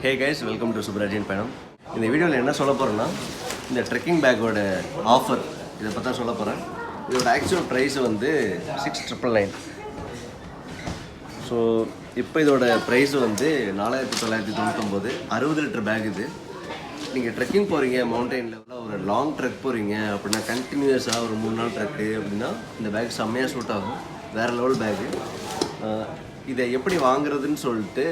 Hey guys, welcome to சுப்ராஜின் பயணம். இந்த வீடியோவில் என்ன சொல்ல போகிறேன்னா, இந்த ட்ரெக்கிங் பேக்கோட ஆஃபர் இதை பற்றி தான் சொல்ல போகிறேன். இதோட ஆக்சுவல் ப்ரைஸ் வந்து 6999. ஸோ இப்போ இதோட ப்ரைஸ் வந்து 4999. 60 லிட்டர் பேக் இது. நீங்கள் ட்ரெக்கிங் போகிறீங்க, மவுண்டைன் லெவலில் ஒரு லாங் ட்ரெக் போகிறீங்க அப்படின்னா, கண்டினியூஸாக ஒரு 3 நாள் ட்ரெக்கு அப்படின்னா இந்த பேக் செம்மையாக சூட் ஆகும். வேறு லெவல் பேக்கு. இதை எப்படி வாங்குறதுன்னு சொல்லிட்டு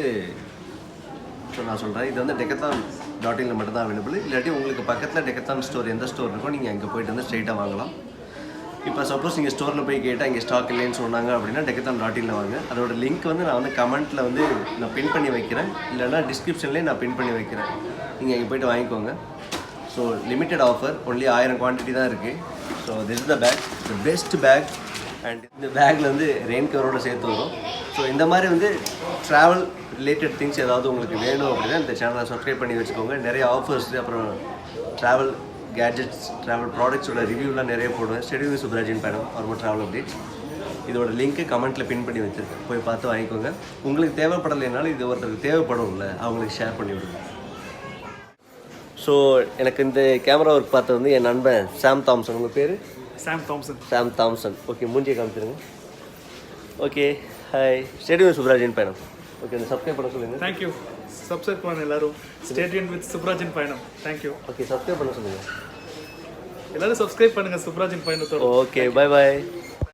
நான் சொல்கிறேன். இது வந்து Decathlon.in மட்டும் தான் அவைலபிள். இல்லாட்டி உங்களுக்கு பக்கத்தில் Decathlon ஸ்டோர் எந்த ஸ்டோர் இருக்கோ நீங்கள் அங்கே போய்ட்டு வந்து ஸ்ட்ரைட்டாக வாங்கலாம். இப்போ சப்போஸ் நீங்கள் ஸ்டோரில் போய் கேட்டால் இங்கே ஸ்டாக் இல்லைன்னு சொன்னாங்க அப்படின்னா Decathlon.in வாங்க. அதோட லிங்க் வந்து நான் வந்து கமெண்ட்டில் வந்து நான் பின் பண்ணி வைக்கிறேன், இல்லைனா டிஸ்கிரிப்ஷன்லேயே நான் பின் பண்ணி வைக்கிறேன். நீங்கள் அங்கே போய்ட்டு வாங்கிக்கோங்க. So limited offer, only 1000 quantity தான் இருக்குது. So this is the pack, the best pack. And இந்த பேக்கில் வந்து ரெயின் கவரோடு சேர்த்து வரும். ஸோ இந்த மாதிரி வந்து ட்ராவல் ரிலேட்டட் திங்ஸ் ஏதாவது உங்களுக்கு வேணும் அப்படின்னா இந்த சேனலை சப்ஸ்கிரைப் பண்ணி வச்சுக்கோங்க. நிறைய ஆஃபர்ஸ், அப்புறம் ட்ராவல் கேட்ஜெட்ஸ், ட்ராவல் ப்ராடக்ட்ஸோட ரிவ்யூலாம் நிறைய போடுவேன். ஸ்டெடியூ சுப்ராஜின் பயணம் ஆர்மோ ட்ராவல் அப்டேட்ஸ். இதோட லிங்க்கு கமெண்ட்டில் பின் பண்ணி வச்சுருக்கேன், போய் பார்த்து வாங்கிக்கோங்க. உங்களுக்கு தேவைப்படலைனாலும் இது ஒருத்தருக்கு தேவைப்படும்ல, அவங்களுக்கு ஷேர் பண்ணி விடுங்க. ஸோ எனக்கு இந்த கேமரா ஒர்க் பார்த்தது வந்து என் நண்பன் சாம் தாம்சன். உங்கள் பேர்? சாம் தாம்சன். ஓகே, மூஞ்சியை காமிச்சிருங்க. Okay, hi. ஸ்டேடியூ சுப்ராஜின் பயணம். ஓகே, இந்த சப்ஸ்கிரைப் பண்ண சொல்லுங்கள். தேங்க்யூ. சப்ஸ்கிரைப் பண்ண எல்லாரும். ஸ்டேடியூ வித் சுப்ராஜின் பயணம். தேங்க்யூ. ஓகே, சப்ஸ்கிரைப் பண்ண சொல்லுங்கள். எல்லாரும் சப்ஸ்கிரைப் பண்ணுங்கள் சுப்ராஜின் பயணத்தோட. Okay, bye bye.